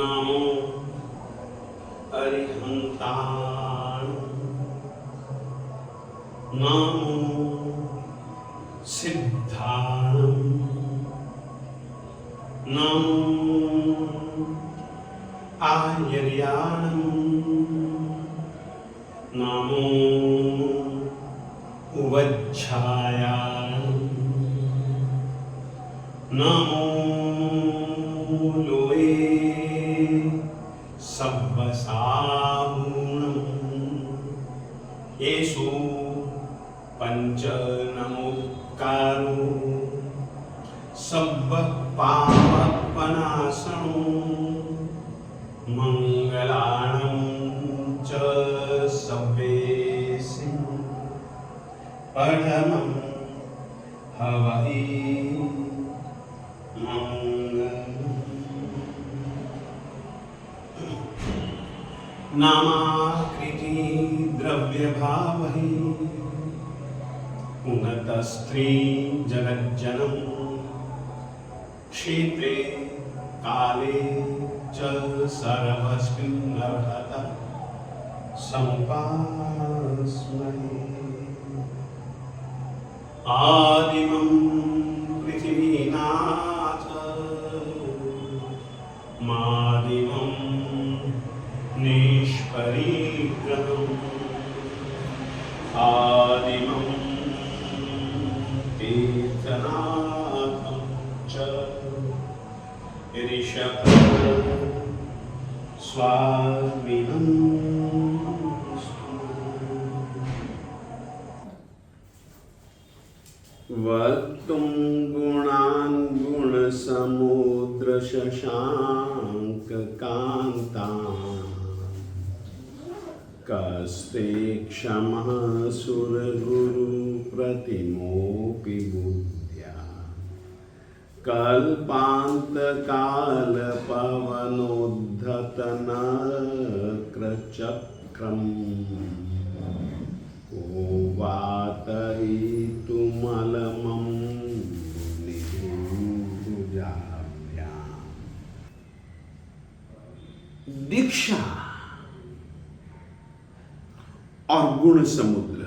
नमो अरिहन्ताय नमो सिद्धाय नमो आयर्याय नमो उवज्झायाय नमो लोए सब्बसाहुणं येषु पंच नमोकारो सब्बपापनाशनो मंगलानं च सब्बेषु परमं हवहि नामाकृति द्रव्यभावहि उन्नतस्त्री जगज्जनम क्षेत्रे काले च सर्वस्मिन् अर्हता समुपास्महे आदिमं पृथिवीनाथ मादिमं निष्परिग्रहम् आदिमं तीर्थनाथं च ऋषभ स्वामिनं वक्तुं गुणान् गुणसमुद्र शशांक कान्तान् कस्ते क्षमः सुरगुरु प्रतिमोऽपि बुद्ध्या कल्पान्तकालपवनोद्धतनक्रचक्रम् को वातरितुमलमं निभृजाभ्याम्। दीक्षा और गुण समुद्र।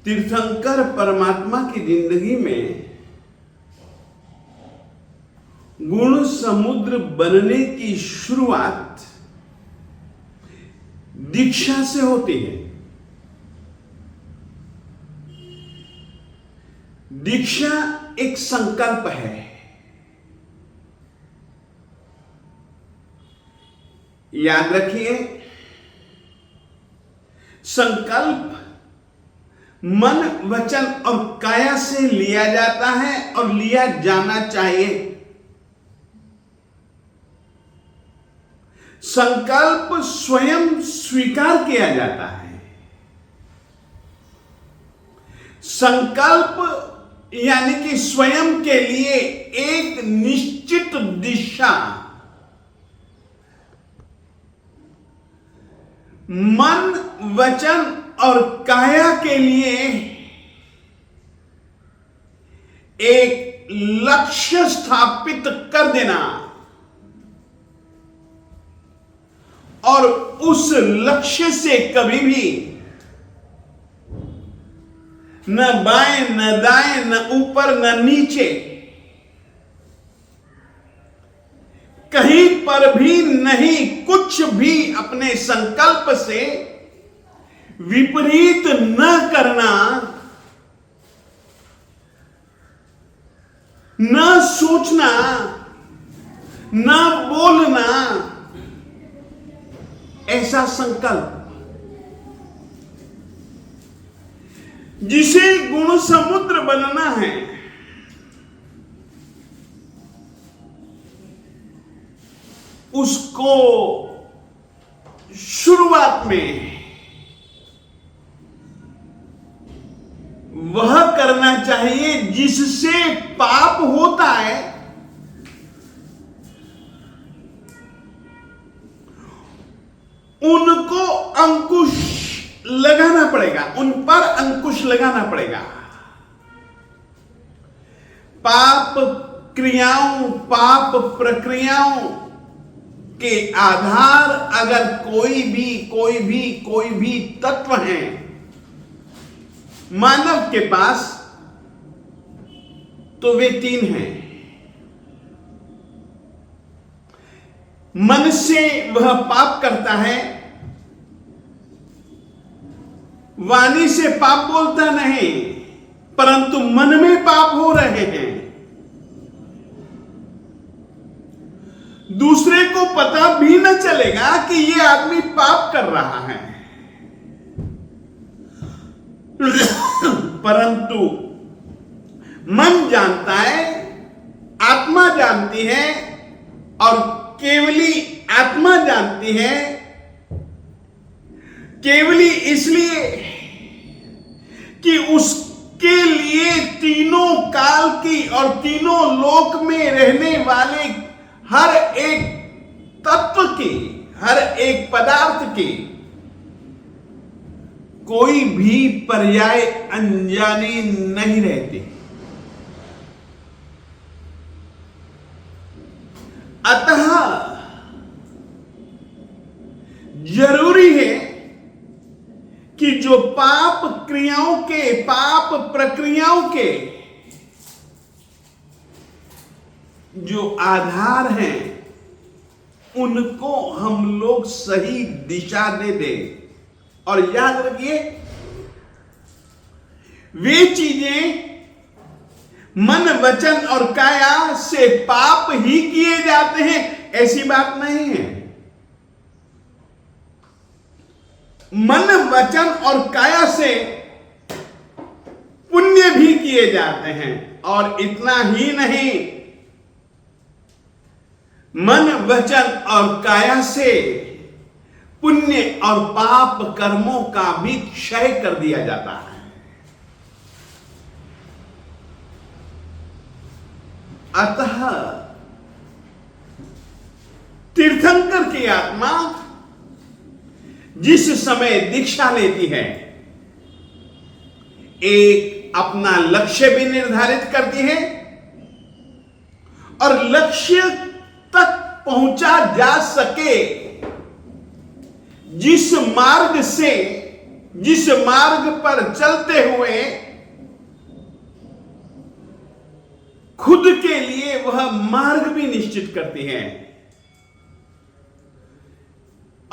तीर्थंकर परमात्मा की जिंदगी में गुण समुद्र बनने की शुरुआत दीक्षा से होती है। दीक्षा एक संकल्प है। याद रखिए, संकल्प मन, वचन और काया से लिया जाता है और लिया जाना चाहिए। संकल्प स्वयं स्वीकार किया जाता है। संकल्प यानी कि स्वयं के लिए एक निश्चित दिशा, मन, वचन और काया के लिए एक लक्ष्य स्थापित कर देना और उस लक्ष्य से कभी भी न बाएं न दाएं न ऊपर न नीचे कहीं पर भी नहीं, कुछ भी अपने संकल्प से विपरीत न करना, न सोचना, न बोलना, ऐसा संकल्प जिसे गुण समुद्र बनना है, उसको शुरुआत में वह करना चाहिए जिससे पाप होता है, उनको अंकुश लगाना पड़ेगा, उन पर अंकुश लगाना पड़ेगा। पाप क्रियाओं, पाप प्रक्रियाओं के आधार अगर कोई भी तत्व है मानव के पास, तो वे 3 हैं। मन से वह पाप करता है, वाणी से पाप बोलता नहीं, परंतु मन में पाप हो रहे हैं। दूसरे को पता भी न चलेगा कि यह आदमी पाप कर रहा है, परंतु मन जानता है, आत्मा जानती है, और केवली आत्मा जानती है, केवली इसलिए कि उसके लिए तीनों काल की और तीनों लोक में रहने वाले हर एक तत्व की, हर एक पदार्थ की कोई भी पर्याय अनजाने नहीं रहते। अतः जरूरी है कि जो पाप क्रियाओं के, पाप प्रक्रियाओं के जो आधार हैं, उनको हम लोग सही दिशा दे दें। और याद रखिए, वे चीजें मन, वचन और काया से पाप ही किए जाते हैं, ऐसी बात नहीं है। मन, वचन और काया से पुण्य भी किए जाते हैं। और इतना ही नहीं, मन, वचन और काया से पुण्य और पाप कर्मों का भी क्षय कर दिया जाता है। अतः तीर्थंकर की आत्मा जिस समय दीक्षा लेती है, एक अपना लक्ष्य भी निर्धारित करती है, और लक्ष्य तक पहुंचा जा सके, जिस मार्ग पर चलते हुए खुद के लिए वह मार्ग भी निश्चित करती है।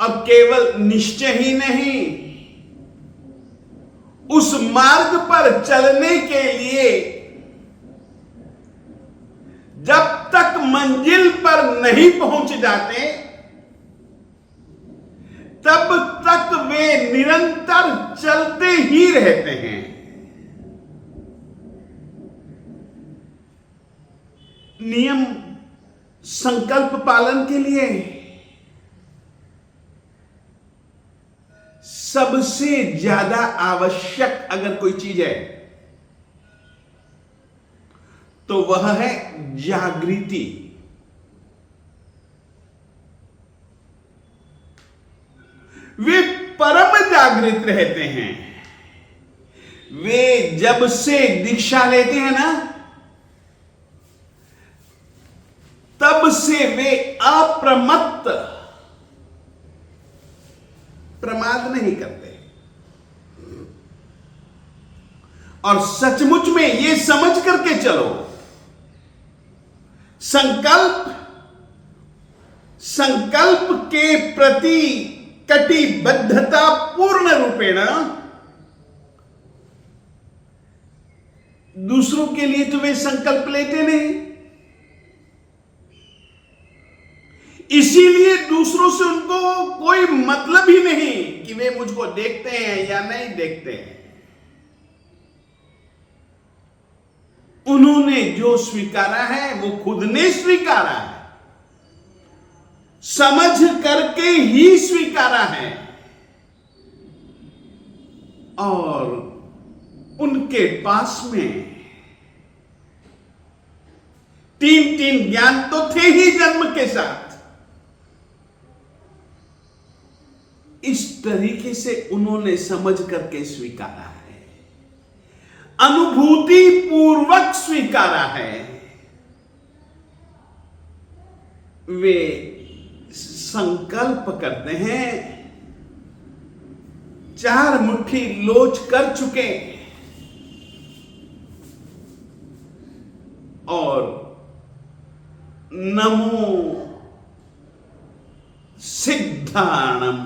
अब केवल निश्चय ही नहीं, उस मार्ग पर चलने के लिए जब तक मंजिल पर नहीं पहुंच जाते, तब तक वे निरंतर चलते ही रहते हैं। नियम संकल्प पालन के लिए सबसे ज्यादा आवश्यक अगर कोई चीज है, तो वह है जागृति। वे परम जागृत रहते हैं। वे जब से दीक्षा लेते हैं ना, तब से वे अप्रमत्त, प्रमाद नहीं करते। और सचमुच में ये समझ करके चलो, संकल्प के प्रति कटिबद्धता पूर्ण रूपेण, दूसरों के लिए तो वे संकल्प लेते नहीं, इसीलिए दूसरों से उनको कोई मतलब ही नहीं कि वे मुझको देखते हैं या नहीं देखते हैं। उन्होंने जो स्वीकारा है वो खुद ने स्वीकारा है, समझ करके ही स्वीकारा है। और उनके पास में तीन ज्ञान तो थे ही जन्म के साथ। इस तरीके से उन्होंने समझ करके स्वीकारा है, अनुभूति पूर्वक स्वीकारा है। वे संकल्प करते हैं, 4 मुट्ठी लोच कर चुके और नमो सिद्धाणम,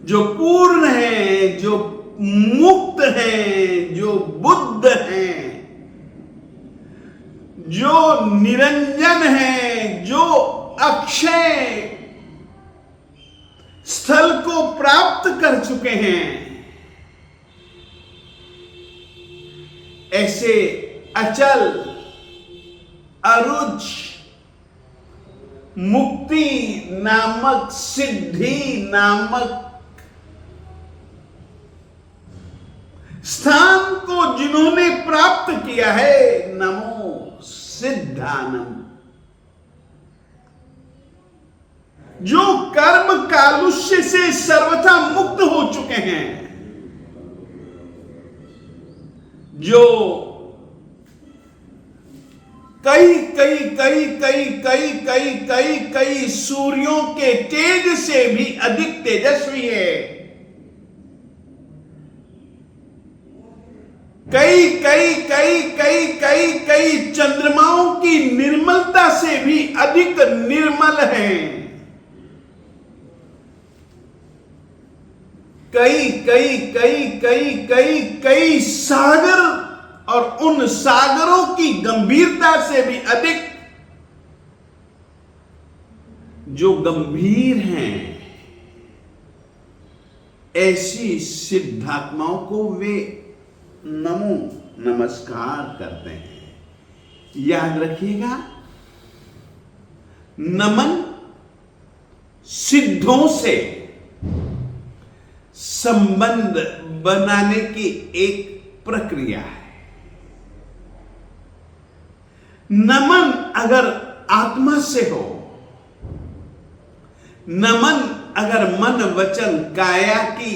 जो पूर्ण है, जो मुक्त है, जो बुद्ध है, जो निरंजन है, जो अक्षय स्थल को प्राप्त कर चुके हैं, ऐसे अचल अरुच मुक्ति नामक, सिद्धि नामक स्थान को जिन्होंने प्राप्त किया है, नमो सिद्धानम, जो कर्म कालुष्य से सर्वथा मुक्त हो चुके हैं, जो कई सूर्यों के तेज से भी अधिक तेजस्वी है, कई चंद्रमाओं की निर्मलता से भी अधिक निर्मल हैं, कई सागर और उन सागरों की गंभीरता से भी अधिक जो गंभीर हैं, ऐसी सिद्धात्माओं को वे नमो नमस्कार करते हैं। याद रखिएगा, नमन सिद्धों से संबंध बनाने की एक प्रक्रिया है। नमन अगर आत्मा से हो, नमन अगर मन वचन काया की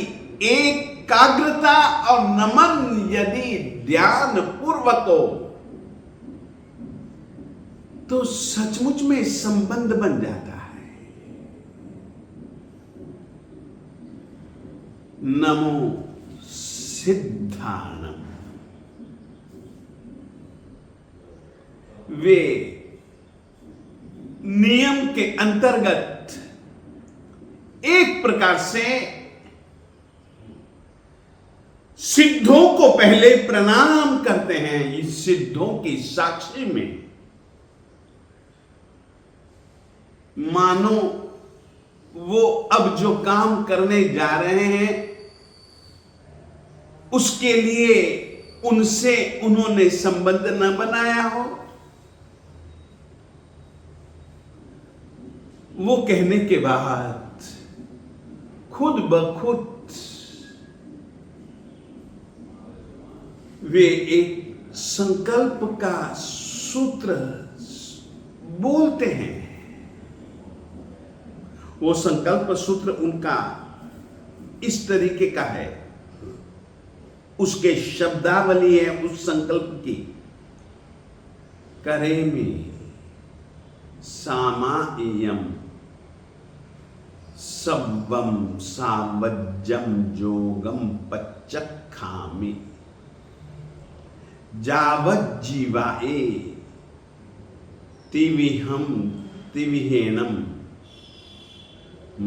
एकाग्रता और नमन यदि ध्यान पूर्वक हो, तो सचमुच में संबंध बन जाता है। नमो सिद्धानम, वे नियम के अंतर्गत एक प्रकार से सिद्धों को पहले प्रणाम करते हैं। इस सिद्धों की साक्षी में मानो वो अब जो काम करने जा रहे हैं उसके लिए उनसे उन्होंने संबंध न बनाया हो, वो कहने के बाद खुद ब खुद वे एक संकल्प का सूत्र बोलते हैं। वो संकल्प सूत्र उनका इस तरीके का है, उसके शब्दावली है उस संकल्प की, करेमि सामायम सब्बम सावज्जम जोगम पच्चखामि जावज्जीवाए तिविहम तिविहेनम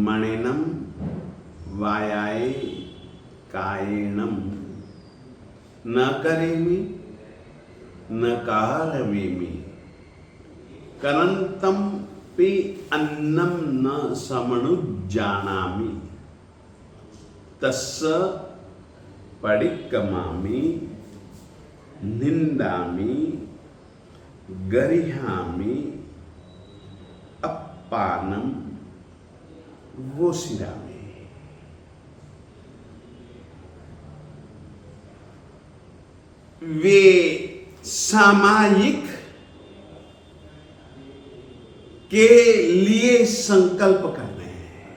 मणेनम वायाए कायेनम न करेमि न कारवेमि करंतम पे अन्नम न समनुजानामि तस्स पडिक्कमामि निंदामि गरिहामि अप्पानम वोसिरामि। वे सामायिक के लिए संकल्प कर रहे हैं।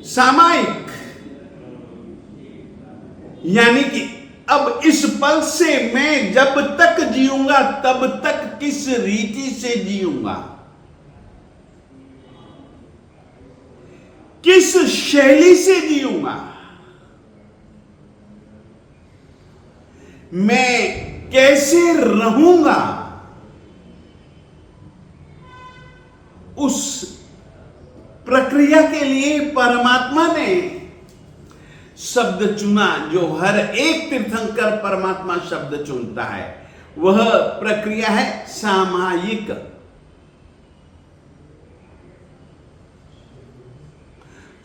सामायिक यानी कि अब इस पल से मैं जब तक जीऊंगा तब तक किस रीति से जीऊंगा, किस शैली से जीऊंगा, मैं कैसे रहूंगा, उस प्रक्रिया के लिए परमात्मा ने शब्द चुना। जो हर एक तीर्थंकर परमात्मा शब्द चुनता है, वह प्रक्रिया है सामायिक।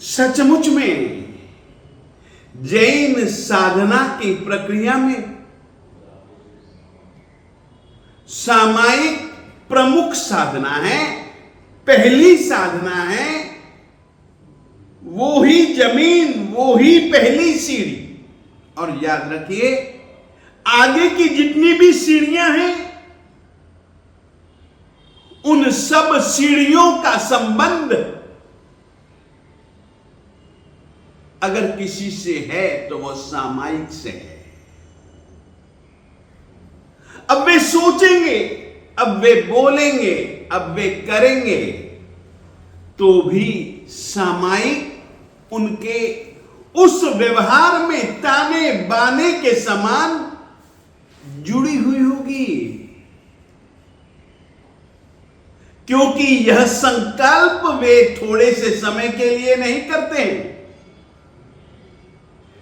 सचमुच में जैन साधना की प्रक्रिया में सामायिक प्रमुख साधना है, पहली साधना है। वो ही जमीन, वो ही पहली सीढ़ी। और याद रखिए, आगे की जितनी भी सीढ़ियां हैं, उन सब सीढ़ियों का संबंध अगर किसी से है तो वह सामायिक से है। अब वे सोचेंगे, अब वे बोलेंगे, अब वे करेंगे, तो भी सामायिक उनके उस व्यवहार में ताने बाने के समान जुड़ी हुई होगी, क्योंकि यह संकल्प वे थोड़े से समय के लिए नहीं करते।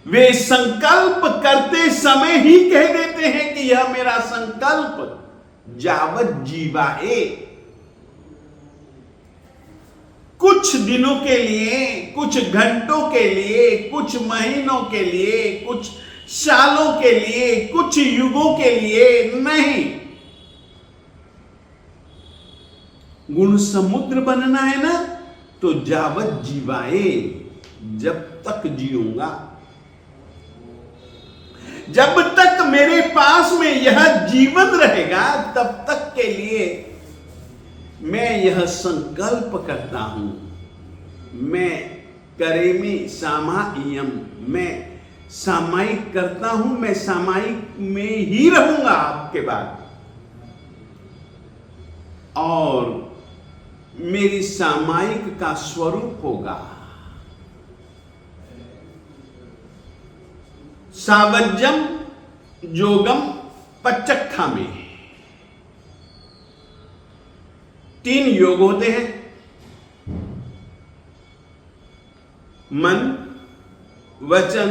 वे संकल्प करते समय ही कह देते हैं कि यह मेरा संकल्प जावत जीवाए। कुछ दिनों के लिए, कुछ घंटों के लिए, कुछ महीनों के लिए, कुछ सालों के लिए, कुछ युगों के लिए नहीं। गुण समुद्र बनना है ना, तो जावत जीवाए, जब तक जीऊंगा, जब तक मेरे पास में यह जीवन रहेगा, तब तक के लिए मैं यह संकल्प करता हूं। मैं करेमी सामायिकम, मैं सामायिक करता हूं, मैं सामायिक में ही रहूंगा आपके बाद, और मेरी सामायिक का स्वरूप होगा सावज्जम जोगम पचक्खा में 3 योग होते हैं, मन, वचन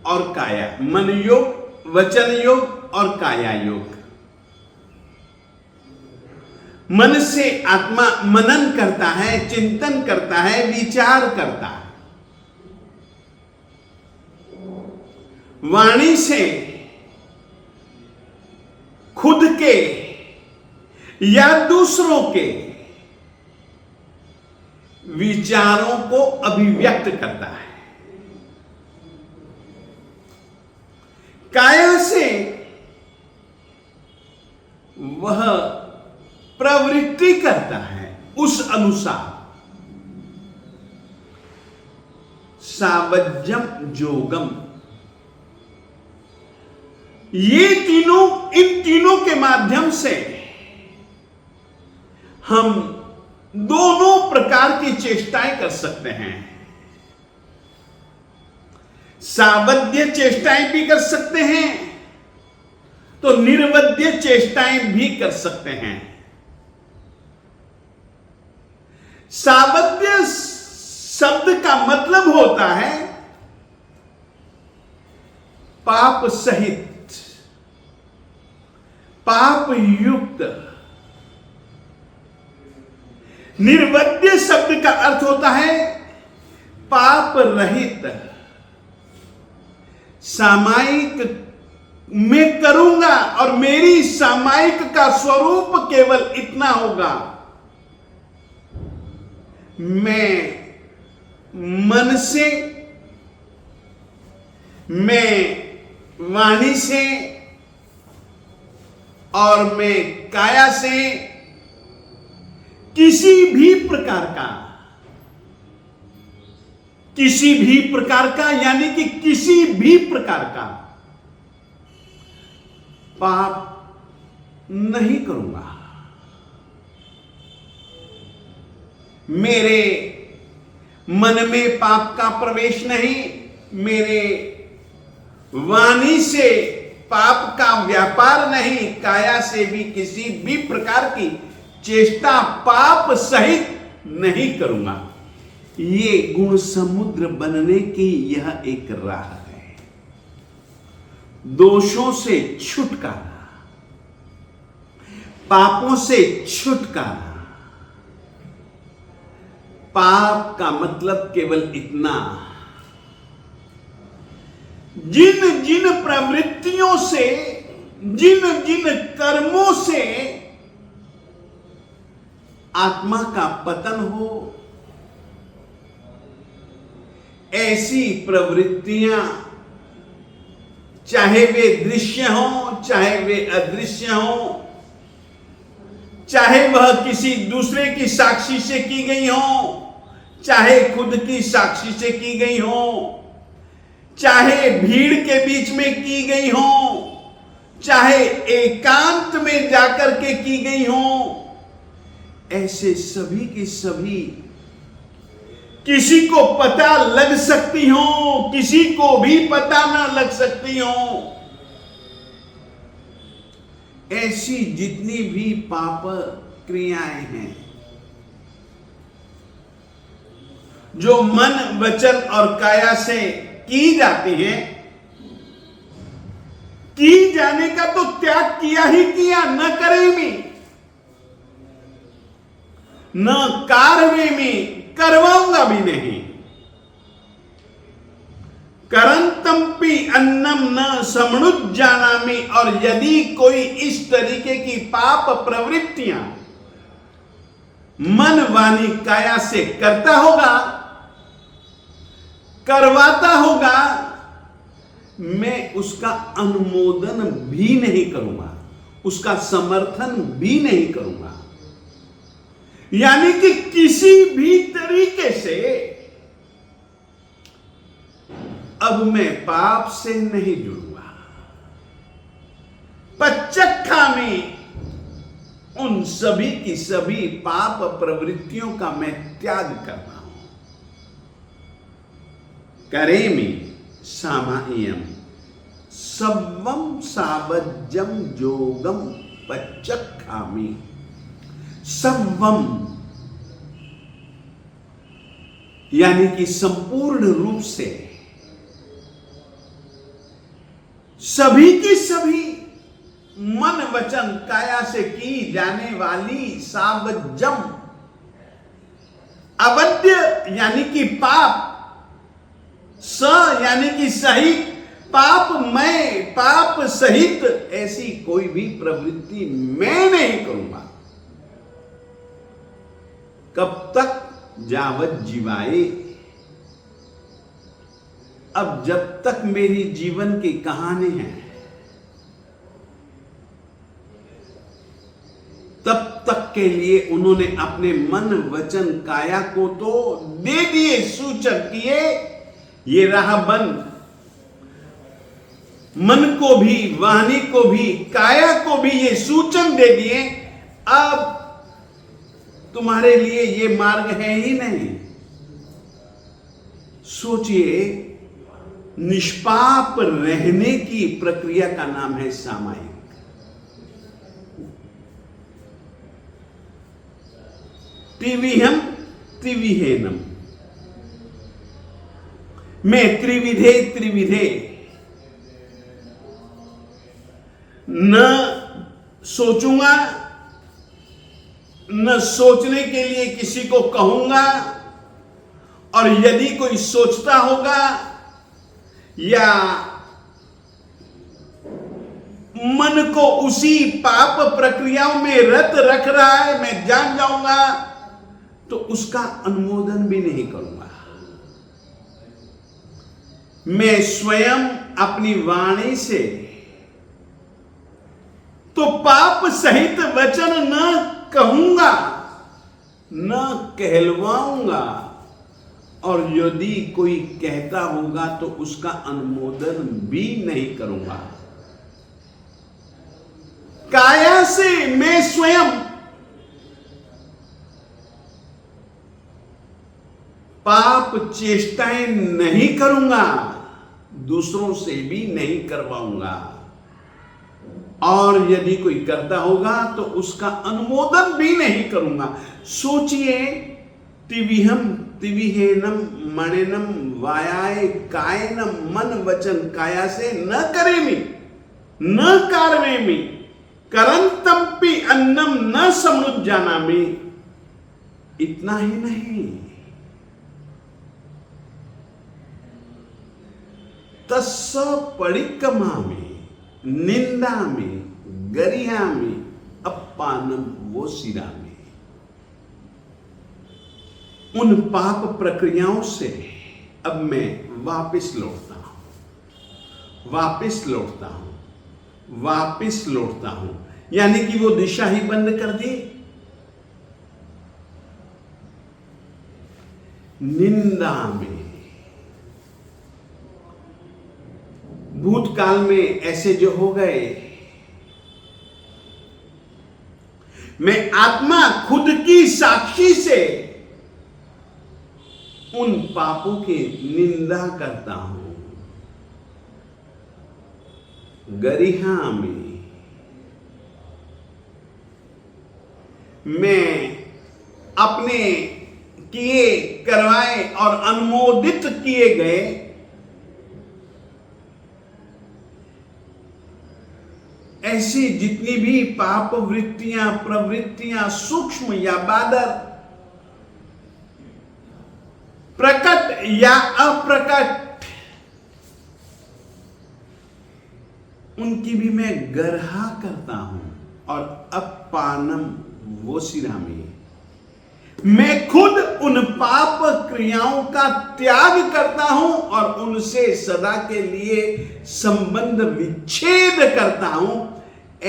और काया। मन योग, वचन योग और काया योग। मन से आत्मा मनन करता है, चिंतन करता है, विचार करता है। वाणी से खुद के या दूसरों के विचारों को अभिव्यक्त करता है। काया से वह प्रवृत्ति करता है उस अनुसार। सावज्जम जोगम, ये तीनों, इन तीनों के माध्यम से हम दोनों प्रकार की चेष्टाएं कर सकते हैं। सावध्य चेष्टाएं भी कर सकते हैं, तो निर्वध्य चेष्टाएं भी कर सकते हैं। सावध्य शब्द का मतलब होता है पाप सहित, पाप युक्त। निर्वध्य शब्द का अर्थ होता है पाप रहित। सामायिक मैं करूंगा और मेरी सामायिक का स्वरूप केवल इतना होगा, मैं मन से, मैं वाणी से और मैं काया से किसी भी प्रकार का यानी कि किसी भी प्रकार का पाप नहीं करूंगा। मेरे मन में पाप का प्रवेश नहीं, मेरे वाणी से पाप का व्यापार नहीं, काया से भी किसी भी प्रकार की चेष्टा पाप सहित नहीं करूंगा। ये गुण समुद्र बनने की यह एक राह है। दोषों से छुटकारा, पापों से छुटकारा। पाप का मतलब केवल इतना, जिन जिन प्रवृत्तियों से, जिन जिन कर्मों से आत्मा का पतन हो, ऐसी प्रवृत्तियां, चाहे वे दृश्य हो, चाहे वे अदृश्य हो, चाहे वह किसी दूसरे की साक्षी से की गई हो, चाहे खुद की साक्षी से की गई हो, चाहे भीड़ के बीच में की गई हो, चाहे एकांत में जाकर के की गई हो, ऐसे सभी की सभी किसी को पता लग सकती हो, किसी को भी पता ना लग सकती हो। ऐसी जितनी भी पाप क्रियाएं हैं जो मन, वचन और काया से की जाती हैं, की जाने का तो त्याग किया ही किया, न करेमी, न कारवेमी, करवाऊंगा भी नहीं। करंतम्पि अन्नम न समनुज्जानामि। और यदि कोई इस तरीके की पाप प्रवृत्तियां मन, वाणी, काया से करता होगा, करवाता होगा, मैं उसका अनुमोदन भी नहीं करूंगा, उसका समर्थन भी नहीं करूंगा। यानी कि किसी भी तरीके से अब मैं पाप से नहीं जुड़ूंगा। पच्चक्खामी, उन सभी की सभी पाप प्रवृत्तियों का मैं त्याग कर रहा हूं। करेमि सामायम सवम सावज्जम जोगम पच्चक्खामी। सवम यानी कि संपूर्ण रूप से सभी की सभी मन, वचन, काया से की जाने वाली सावज्जम, अवध्य यानी कि पाप, स यानी कि सहित, पापमय, पाप सहित ऐसी कोई भी प्रवृत्ति मैं नहीं करूंगा। कब तक? जावत जीवाए। अब जब तक मेरी जीवन की कहानी है, तब तक के लिए उन्होंने अपने मन, वचन, काया को तो दे दिए, सूचन किए, ये रहा बंद। मन को भी, वाणी को भी, काया को भी ये सूचन दे दिए, अब तुम्हारे लिए ये मार्ग है ही नहीं। सोचिए, निष्पाप रहने की प्रक्रिया का नाम है सामायिक। त्रिविहम त्रिविहेनम, मैं त्रिविधे त्रिविधे, न सोचूंगा, न सोचने के लिए किसी को कहूंगा, और यदि कोई सोचता होगा या मन को उसी पाप प्रक्रियाओं में रत रख रहा है, मैं जान जाऊंगा, तो उसका अनुमोदन भी नहीं करूंगा। मैं स्वयं अपनी वाणी से तो पाप सहित वचन न कहूंगा, न कहलवाऊंगा, और यदि कोई कहता होगा तो उसका अनुमोदन भी नहीं करूंगा। काया से मैं स्वयं पाप चेष्टाएं नहीं करूंगा, दूसरों से भी नहीं करवाऊंगा, और यदि कोई करता होगा तो उसका अनुमोदन भी नहीं करूंगा। सोचिए, तिविहम तिविहेनम मणिनम वायाय कायनम मन वचन काया से न करेमि न कारवेमि करंतमपि अन्नम न समनुज्जानामि। इतना ही नहीं, तस्स परिक्रमामि निंदामि गरिहामि अपानम वोसिरामि। उन पाप प्रक्रियाओं से अब मैं वापस लौटता हूं, वापस लौटता हूं, वापस लौटता हूं। यानी कि वो दिशा ही बंद कर दी। निंदा में, भूतकाल में ऐसे जो हो गए, मैं आत्मा खुद की साक्षी से उन पापों की निंदा करता हूं। गरिहा में मैं अपने किए करवाए और अनुमोदित किए गए ऐसी जितनी भी पाप वृत्तियां प्रवृत्तियां सूक्ष्म या बादर, प्रकट या अप्रकट, उनकी भी मैं गर्हा करता हूं। और अपानम वोसिरामि, मैं खुद उन पाप क्रियाओं का त्याग करता हूं और उनसे सदा के लिए संबंध विच्छेद करता हूं।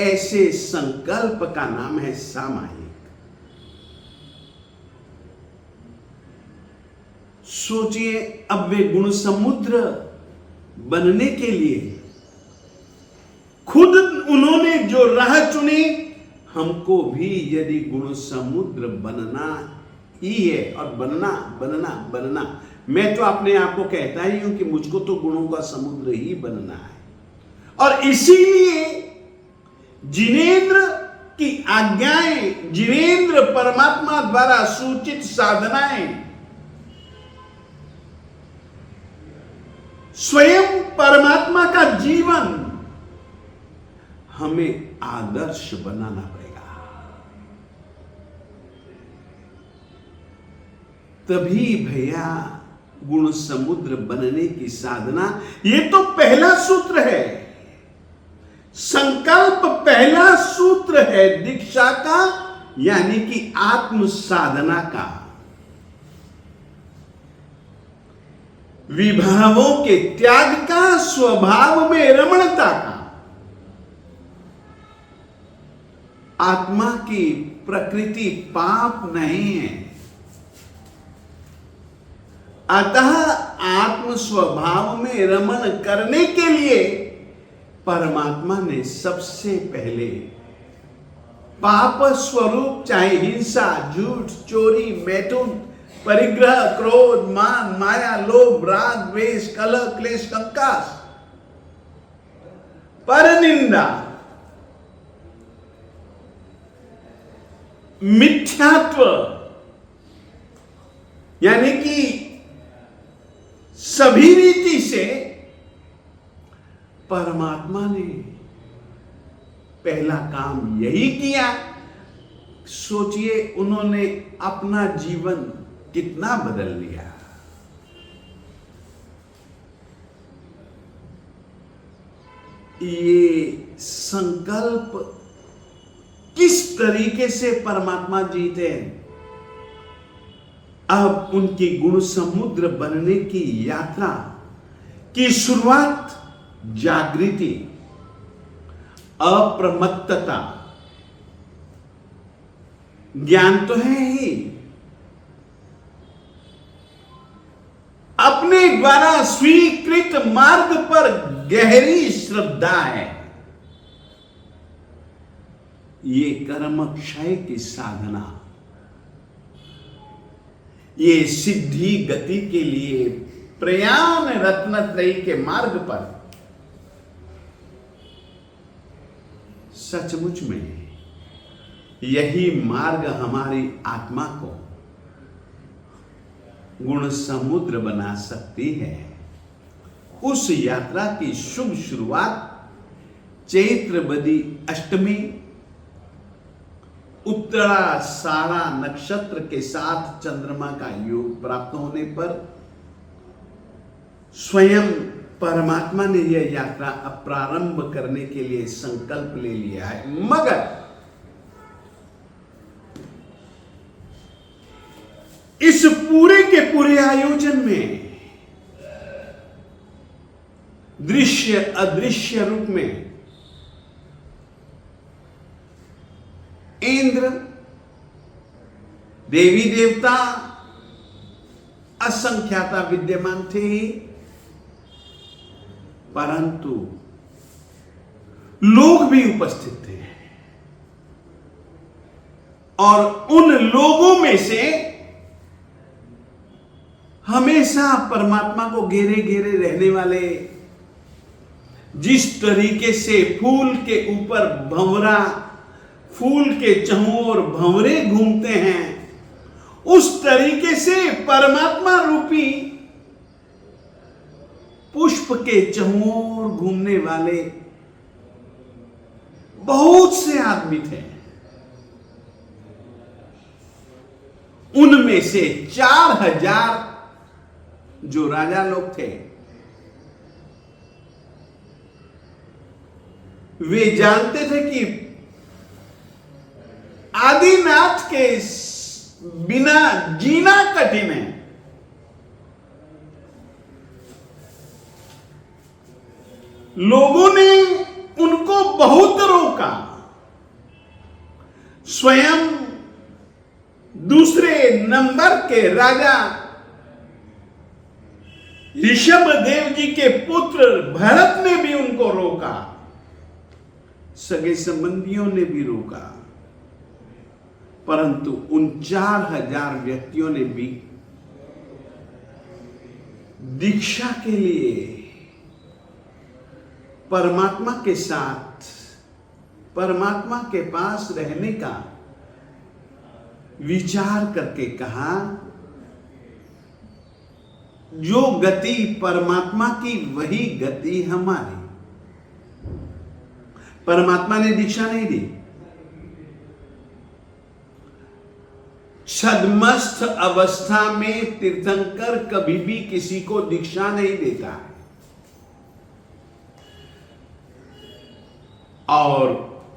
ऐसे संकल्प का नाम है सामायिक। सोचिए, अब वे गुण समुद्र बनने के लिए खुद उन्होंने जो राह चुनी, हमको भी यदि गुण समुद्र बनना ही है, और बनना बनना बनना, मैं तो अपने आप को कहता ही हूं कि मुझको तो गुणों का समुद्र ही बनना है। और इसीलिए जिनेंद्र की आज्ञाएं, जिनेंद्र परमात्मा द्वारा सूचित साधनाएं, स्वयं परमात्मा का जीवन हमें आदर्श बनाना पड़ेगा। तभी भैया गुण समुद्र बनने की साधना, ये तो पहला सूत्र है। संकल्प पहला सूत्र है दीक्षा का, यानी कि आत्म साधना का। विभावों के त्याग का, स्वभाव में रमणता का। आत्मा की प्रकृति पाप नहीं है, अतः आत्म स्वभाव में रमण करने के लिए परमात्मा ने सबसे पहले पाप स्वरूप, चाहे हिंसा, झूठ, चोरी, मैथुन, परिग्रह, क्रोध, मान, माया, लोभ, राग, द्वेष, कलह, क्लेश, कंकास, परनिंदा, मिथ्यात्व, यानी कि सभी रीति से परमात्मा ने पहला काम यही किया। सोचिए, उन्होंने अपना जीवन कितना बदल लिया। ये संकल्प किस तरीके से परमात्मा जीते, अब उनकी गुण समुद्र बनने की यात्रा की शुरुआत जागृति, अप्रमत्तता, ज्ञान तो है ही, अपने द्वारा स्वीकृत मार्ग पर गहरी श्रद्धा है। ये कर्म क्षय की साधना, ये सिद्धि गति के लिए प्रयाण रत्नत्रयी के मार्ग पर सचमुच में यही मार्ग हमारी आत्मा को गुण समुद्र बना सकती है। उस यात्रा की शुभ शुरुआत चैत्र बदी अष्टमी उत्तरा सारा नक्षत्र के साथ चंद्रमा का योग प्राप्त होने पर स्वयं परमात्मा ने यह यात्रा अब प्रारंभ करने के लिए संकल्प ले लिया है। मगर इस पूरे के पूरे आयोजन में दृश्य अदृश्य रूप में इंद्र, देवी देवता असंख्याता विद्यमान थे ही, परंतु लोग भी उपस्थित थे और उन लोगों में से हमेशा परमात्मा को घेरे घेरे रहने वाले, जिस तरीके से फूल के ऊपर भंवरा, फूल के चहुओर भंवरे घूमते हैं, उस तरीके से परमात्मा रूपी पुष्प के चहुओर घूमने वाले बहुत से आदमी थे। उनमें से 4000 जो राजा लोग थे, वे जानते थे कि आदिनाथ के बिना जीना कठिन है। लोगों ने उनको बहुत रोका। स्वयं दूसरे नंबर के राजा ऋषभ देव जी के पुत्र भरत ने भी उनको रोका, सगे संबंधियों ने भी रोका, परंतु उन 4000 व्यक्तियों ने भी दीक्षा के लिए परमात्मा के साथ, परमात्मा के पास रहने का विचार करके कहा, जो गति परमात्मा की वही गति हमारी। परमात्मा ने दीक्षा नहीं दी। छद्मस्थ अवस्था में तीर्थंकर कभी भी किसी को दीक्षा नहीं देता है। और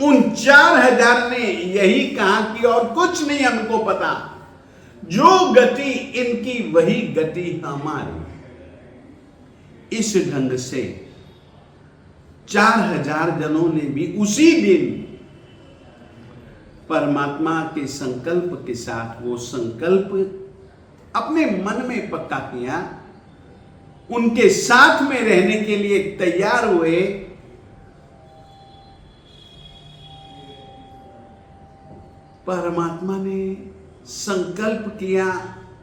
उन 4000 ने यही कहा कि और कुछ नहीं हमको पता, जो गति इनकी वही गति हमारी। इस ढंग से 4000 जनों ने भी उसी दिन परमात्मा के संकल्प के साथ वो संकल्प अपने मन में पक्का किया, उनके साथ में रहने के लिए तैयार हुए। परमात्मा ने संकल्प किया,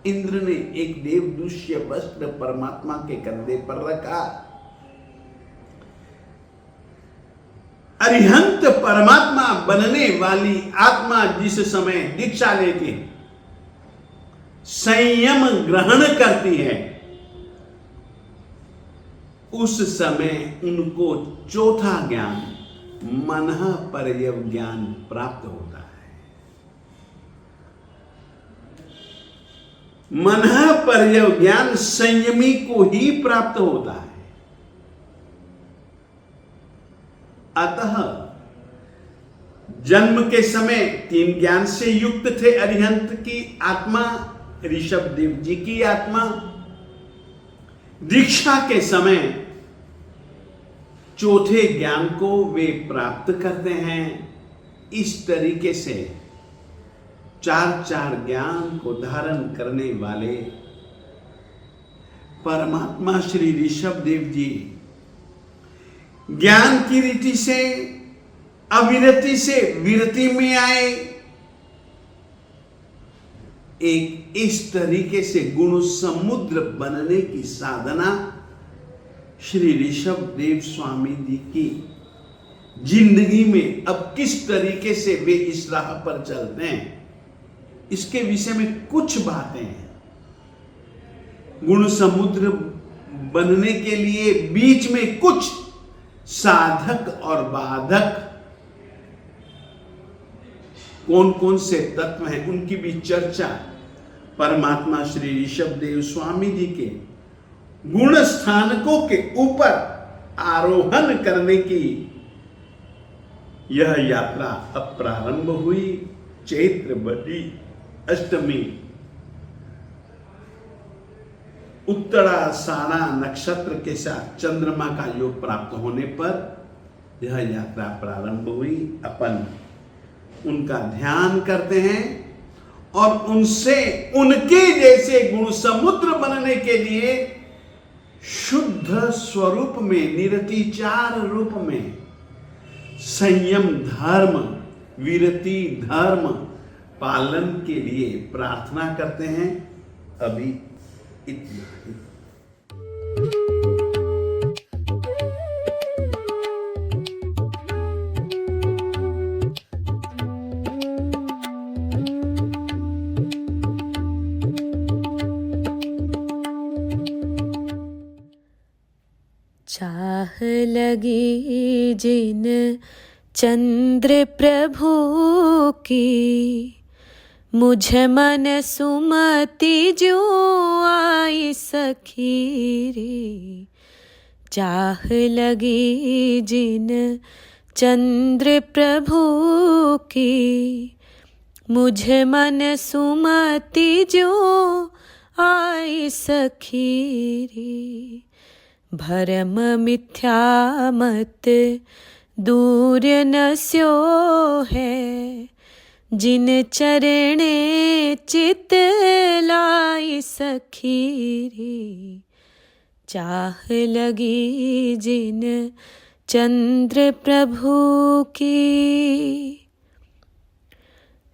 इंद्र ने एक देवदूष्य वस्त्र परमात्मा के कंधे पर रखा। अरिहंत परमात्मा बनने वाली आत्मा जिस समय दीक्षा लेती है, संयम ग्रहण करती है, उस समय उनको चौथा ज्ञान मनः परयव ज्ञान प्राप्त होता है। मनः परयव ज्ञान संयमी को ही प्राप्त होता है। अतः जन्म के समय 3 ज्ञान से युक्त थे अरिहंत की आत्मा, ऋषभ देव जी की आत्मा। दीक्षा के समय चौथे ज्ञान को वे प्राप्त करते हैं। इस तरीके से 4 ज्ञान को धारण करने वाले परमात्मा श्री ऋषभ देव जी ज्ञान की रीति से अविरति से विरति में आए। एक इस तरीके से गुण समुद्र बनने की साधना श्री ऋषभ देव स्वामी जी की जिंदगी में अब किस तरीके से वे इस राह पर चलते हैं, इसके विषय में कुछ बातें हैं। गुण समुद्र बनने के लिए बीच में कुछ साधक और बाधक कौन कौन से तत्व हैं, उनकी भी चर्चा परमात्मा श्री ऋषभ देव स्वामी जी के गुण स्थानकों के ऊपर आरोहण करने की यह यात्रा अब प्रारंभ हुई। चैत्र बड़ी अष्टमी उत्तराषाढ़ा नक्षत्र के साथ चंद्रमा का योग प्राप्त होने पर यह यात्रा प्रारंभ हुई। अपन उनका ध्यान करते हैं और उनसे उनके जैसे गुण समुद्र बनने के लिए शुद्ध स्वरूप में, निरतिचार रूप में संयम धर्म, विरति धर्म पालन के लिए प्रार्थना करते हैं। अभी इतना ही। चाह लगी जिन चंद्र प्रभु की, मुझ मन सुमति जो आई सखी रे। चाह लगी जिन चंद्र प्रभु की, मुझ मन सुमति जो आई सखी रे। भरम मिथ्या मत दूर न स्यो है, जिन चरणे चित लाई सखी रे। चाह लगी जिन चंद्र प्रभु की,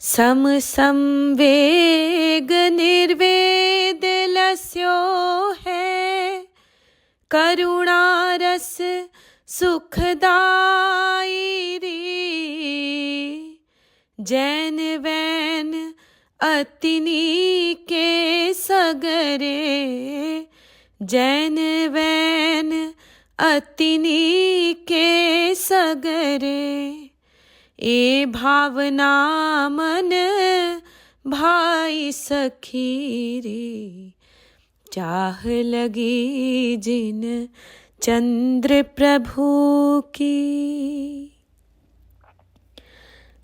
सम संवेग निर्वेद लस्यो है, करुणा रस सुखदाई रे। जैन वैन अतिनी के सगरे, जैन वैन अतिनी के सगरे। ए भावना मन भाई सखी रे। चाह लगी जिन चंद्र प्रभु की,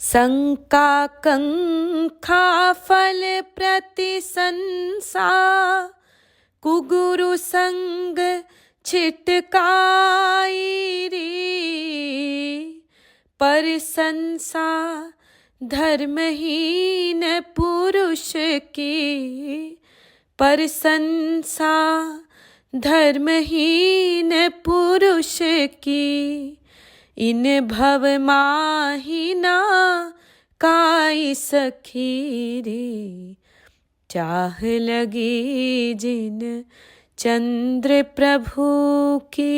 शंका कंखा फल प्रतिशंसा, कुगुरु संग छिटकाई रे। प्रशंसा धर्महीन पुरुष की, प्रशंसा धर्महीन पुरुष की। इन भव माही ना काई सखी रे। चाह लगी जिन चंद्र प्रभु की,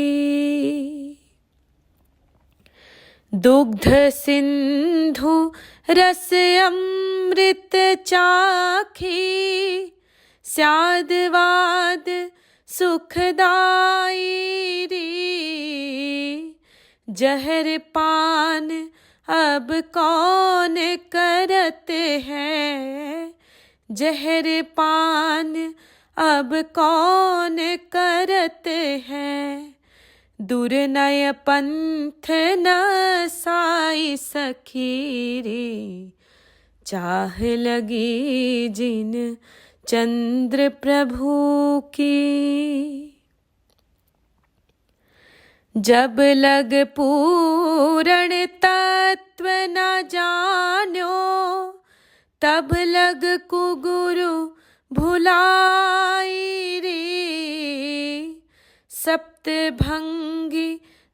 दुग्ध सिंधु रस अमृत चाखी, स्यादवाद सुखदाई रे। जहर पान अब कौन करत है, जहर पान अब कौन करत है। दुर्नय पंथ न साई सखी रे। चाह लगी जिन चंद्र प्रभु की, जब लग पूरण तत्व न जान्यो, तब लग कुगुरु भुलाई रे। सप्त भंगी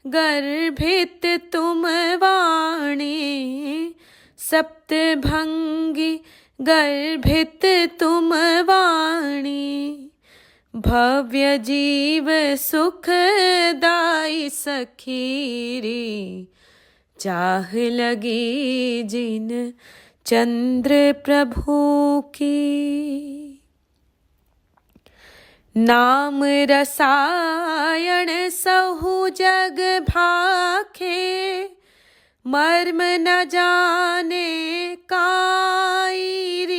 गर्भित तुम वाणी, सप्तभंगी गर्भित तुम वाणी, भव्य जीव सुखदाई सखीरी, चाह लगी जिन चंद्र प्रभु की। नाम रसायन सहु जग भाखे, मर्म न जाने काईरी,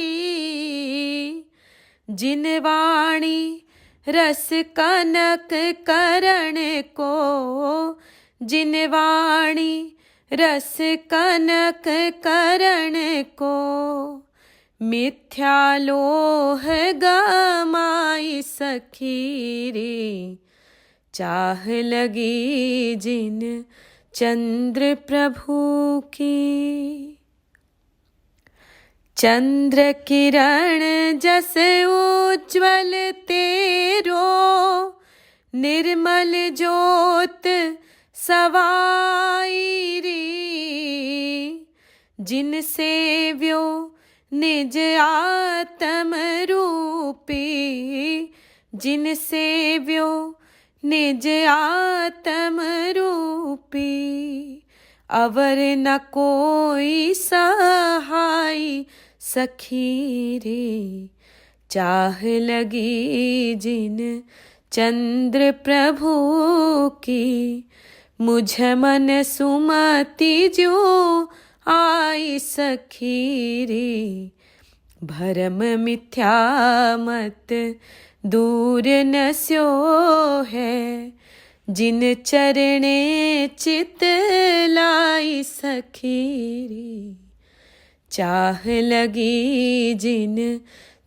जिन वाणी रस कनक करण को, जिन वाणी रस कनक करण को, मिथ्या लोह गमाई सखीरी, चाह लगी जिन चंद्र प्रभु की। चंद्र किरण जस उज्ज्वल तेरो, निर्मल ज्योत सवाई री, जिन सेव्यो निज आत्म रूपी, जिन सेव्यो निज आत्म रूपी, अवर न कोई सहाय सखीरी, चाह लगी जिन चंद्र प्रभु की। मुझ मन सुमति जो आई सखीरी, भरम मिथ्या मत दूर न स्यो है, जिन चरणे चित लाई सखीरी, चाह लगी जिन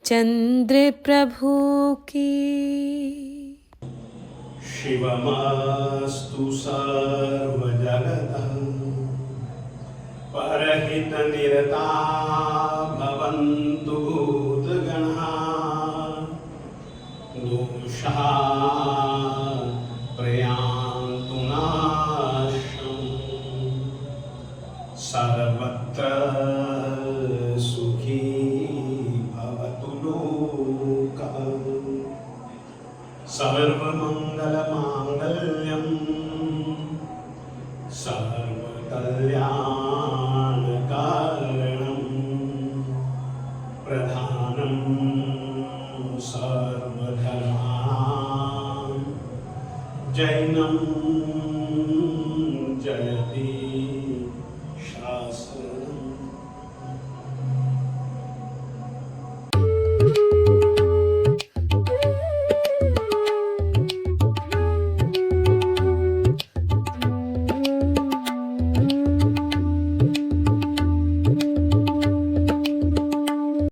चंद्र प्रभु की। शिवमस्तु सर्वजगतः, परहित निरता भवन्तु भूतगणाः, दोषाः प्रयान्तु नाशम्, सर्वत्र सुखी भवतु लोकः। सर्वमङ्गलमाङ्गल्यम् सर्वकल्याणकारणम्, प्रधानं सर्वधर्माणां, जैनं जयति